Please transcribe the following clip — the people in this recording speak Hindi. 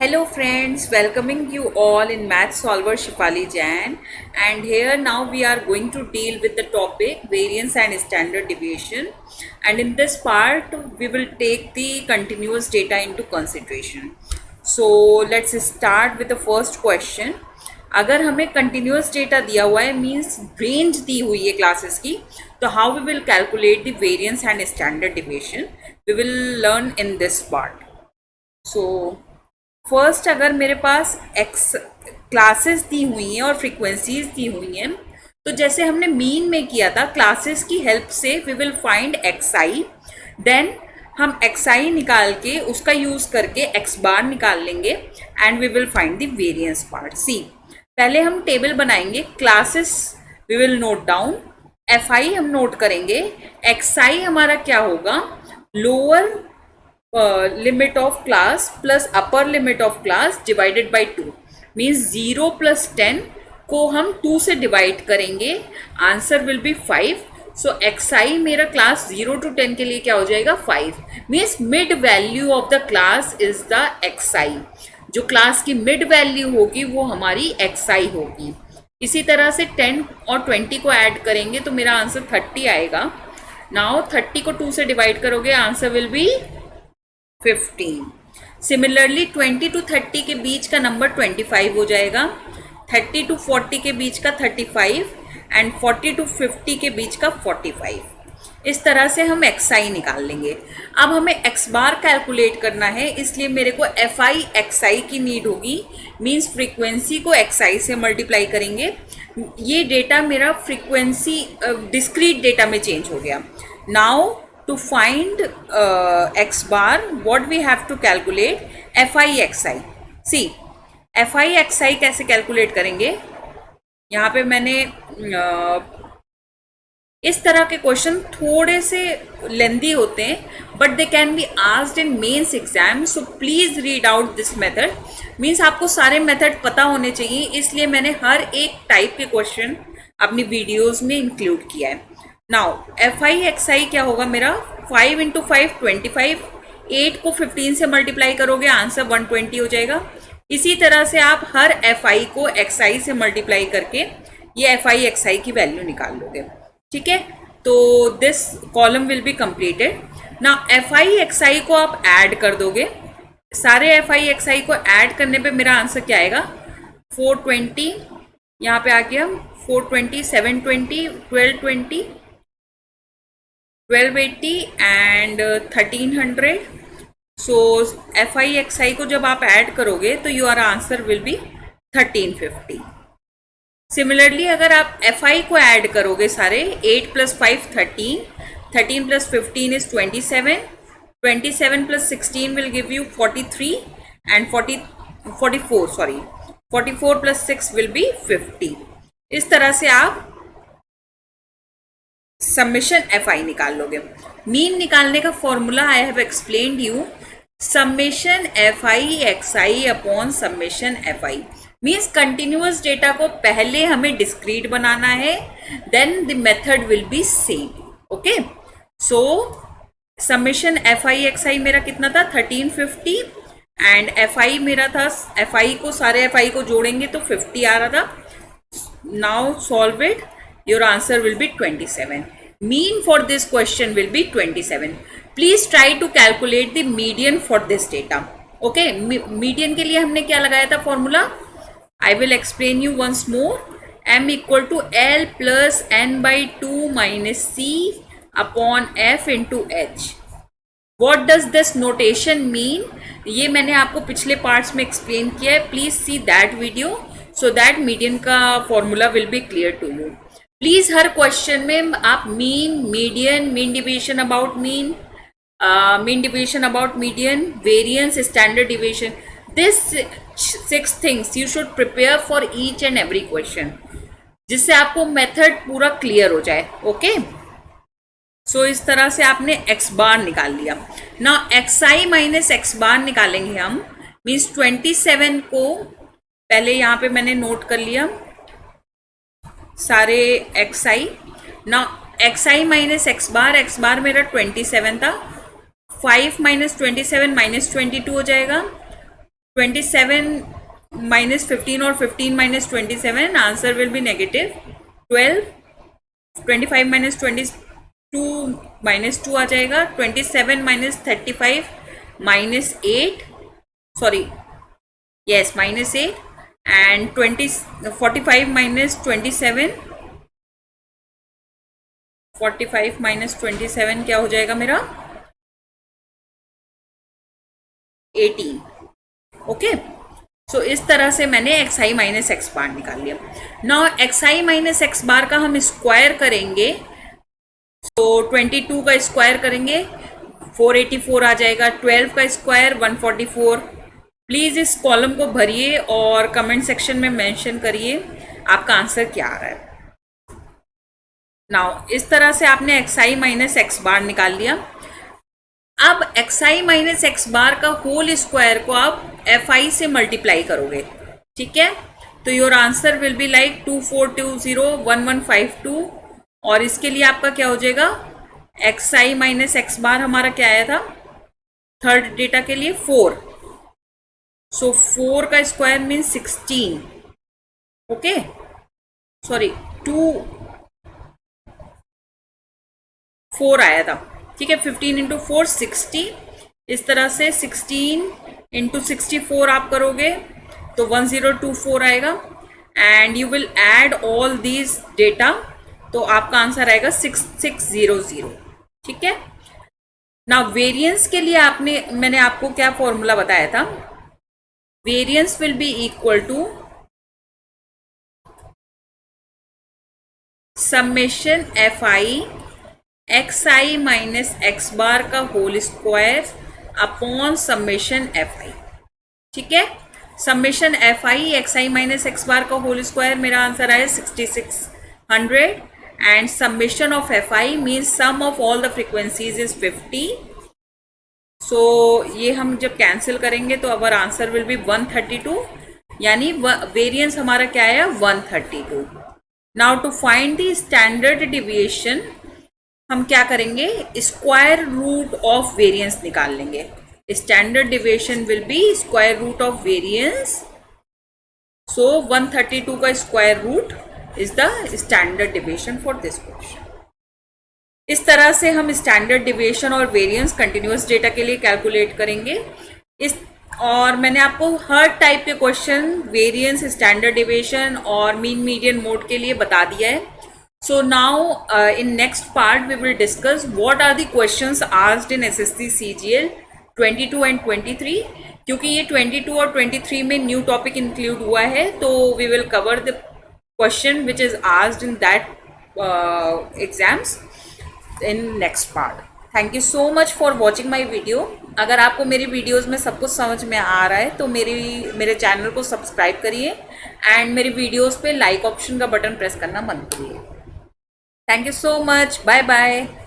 Hello friends, welcoming you all in Math Solver Shifali Jain, and here now we are going to deal with the topic variance and standard deviation, and in this part we will take the continuous data into consideration. So let's start with the first question. अगर हमें कंटिन्यूस डेटा दिया हुआ है मीन्स रेंज दी हुई है क्लासेस की, तो how we will calculate the variance and standard deviation we will learn in this part. So first, अगर मेरे पास एक्स क्लासेस दी हुई हैं और फ्रीक्वेंसीज दी हुई हैं, तो जैसे हमने मीन में किया था, क्लासेस की हेल्प से we will find X I, then हम एक्स आई निकाल के उसका यूज़ करके एक्स बार निकाल लेंगे and we will find the variance part. See, पहले हम टेबल बनाएंगे. Classes we will note down, F I हम नोट करेंगे, एक्स आई हमारा क्या होगा, lower limit of class plus upper limit of class divided by 2 means 0 plus 10 को हम 2 से डिवाइड करेंगे, answer will be 5. So X I मेरा क्लास 0 to 10 के लिए क्या हो जाएगा, 5. Means mid value of the class is the X I. जो क्लास की मिड वैल्यू होगी वो हमारी एक्स आई होगी. इसी तरह से 10 और 20 को ऐड करेंगे तो मेरा आंसर 30 आएगा. नाउ 30 को 2 से डिवाइड करोगे, answer will B 15. Similarly 20 to 30 के बीच का नंबर 25 हो जाएगा, 30 to 40 के बीच का 35 एंड 40 to 50 के बीच का 45. इस तरह से हम एक्स आई निकाल लेंगे. अब हमें एक्स बार कैलकुलेट करना है, इसलिए मेरे को एफ आई एक्स आई की नीड होगी. मीन्स फ्रीक्वेंसी को एक्स आई से मल्टीप्लाई करेंगे. ये डेटा मेरा फ्रीक्वेंसी डिस्क्रीट डेटा में चेंज हो गया. Now to find x bar, what we have to calculate fi xi. see, fi xi कैसे कैलकुलेट करेंगे, यहाँ पे मैंने इस तरह के क्वेश्चन थोड़े से लेंदी होते हैं but they can be asked in mains exam, so please read out this method. Means आपको सारे मेथड पता होने चाहिए, इसलिए मैंने हर एक टाइप के क्वेश्चन अपनी वीडियोस में इंक्लूड किया है. नाउ एफ आई एक्स आई क्या होगा मेरा, 5 इंटू 5 25, 8 को 15 से मल्टीप्लाई करोगे, आंसर 120 हो जाएगा. इसी तरह से आप हर एफ आई को एक्स आई से मल्टीप्लाई करके ये एफ आई एक्स आई की वैल्यू निकाल लोगे. ठीक है, तो this column will be completed. Now F I X I को आप ऐड कर दोगे. सारे एफ आई एक्स आई को ऐड करने पे मेरा आंसर क्या आएगा, 420, यहाँ पे आके हम 420, 720, 1220, 1280 and 1300. So F I X I को जब आप ऐड करोगे तो your answer will be 1350. Similarly अगर आप एफ आई को ऐड करोगे सारे, 8 plus 5 13, 13 plus 15 is 27, 27 plus 16 will give you 43 and 44 plus 6 will be 50. इस तरह से आप समेशन एफ आई निकाल लोगे. मीन निकालने का formula I have explained you, summation F I X I upon summation F I. Means continuous data को पहले हमें डिस्क्रीट बनाना है, then the method will be same. Okay, so summation F I X I मेरा कितना था, 1350 एंड एफ आई मेरा था, एफ आई को सारे एफ आई को जोड़ेंगे तो 50 आ रहा था. Now solve it, your answer will be 27. Mean for this question will be 27. Please try to calculate the median for this data. Okay, median के लिए हमने क्या लगाया था formula, I will explain you once more. M equal to L plus N by 2 minus C upon F into H. What does this notation mean? ये मैंने आपको पिछले पार्ट्स में एक्सप्लेन किया है. Please see that video so that median का formula will be clear to you. Please हर क्वेश्चन में आप mean, median, mean division about mean, mean division about median, variance, standard division, this 6 things you should prepare for each and every question, जिससे आपको मेथड पूरा क्लियर हो जाए. ओके, सो इस तरह से आपने एक्स बार निकाल लिया. ना एक्स आई माइनस एक्स बार निकालेंगे हम. मीन्स 27 को पहले यहाँ पे मैंने नोट कर लिया सारे एक्स आई. ना एक्स आई माइनस एक्स बार मेरा 27 था, 5 माइनस 27 माइनस 22 हो जाएगा. 27 minus 15 or 15 minus 27, answer will be negative 12. 25 minus 22 minus 2 आ जाएगा. 27 minus 35 minus 8, sorry, yes, minus 8. And 45 minus 27, 45 minus 27 क्या हो जाएगा मेरा? 18. ओके, सो इस तरह से मैंने x I minus X bar निकाल लिया. Now x I minus X bar का हम स्क्वायर करेंगे, तो 22 का स्क्वायर करेंगे 484 आ जाएगा. 12 का स्क्वायर 144. प्लीज़ इस कॉलम को भरिए और कमेंट सेक्शन में मेंशन करिए आपका आंसर क्या आ रहा है. नाउ इस तरह से आपने x I minus X bar निकाल लिया. अब x I minus X bar का होल स्क्वायर को आप एफ आई से मल्टीप्लाई करोगे. ठीक है, तो your answer will be like 24201152. और इसके लिए आपका क्या हो जाएगा? एक्स आई माइनस एक्स बार हमारा क्या आया था थर्ड डेटा के लिए? 4. सो 4 का स्क्वायर मीन्स 16. ओके, सॉरी 4 आया था. ठीक है, 15 इंटू 4 60. इस तरह से 16 इंटू 64 आप करोगे तो 1024 आएगा. And you will add all these data, तो आपका आंसर आएगा 6600. ठीक है, ना वेरिएंस के लिए मैंने आपको क्या फॉर्मूला बताया था? Variance will be equal to summation F I X I minus X bar का whole square upon summation F I. ठीक है, summation F I X I minus X bar का होल स्क्वायर मेरा आंसर आया 6600. And summation of F I means sum of all the frequencies is 50. So ये हम जब कैंसिल करेंगे तो अवर आंसर विल बी 132, यानी वेरिएंस हमारा क्या आया? 132. Now to find the standard deviation हम क्या करेंगे? स्क्वायर रूट ऑफ वेरिएंस निकाल लेंगे. Standard deviation will be square root of variance. So 132 का square root is the standard deviation for this question. इस तरह से हम स्टैंडर्ड डिविएशन और वेरिएंस कंटिन्यूअस डेटा के लिए कैलकुलेट करेंगे. और मैंने आपको हर टाइप के क्वेश्चन वेरिएंस, स्टैंडर्ड डिविएशन और मीन मीडियन मोड के लिए बता दिया है. So now in next part we will discuss what are the questions asked in SSC CGL 22 and 23. क्योंकि ये 22 और 23 में न्यू टॉपिक इंक्लूड हुआ है, तो we will cover the question which is asked in that exams in next part. Thank you so much for watching my video. अगर आपको मेरी वीडियोस में सब कुछ समझ में आ रहा है तो मेरे चैनल को सब्सक्राइब करिए एंड मेरी वीडियोस पे लाइक ऑप्शन का बटन प्रेस करना मत भूलिए. Thank you so much. Bye bye.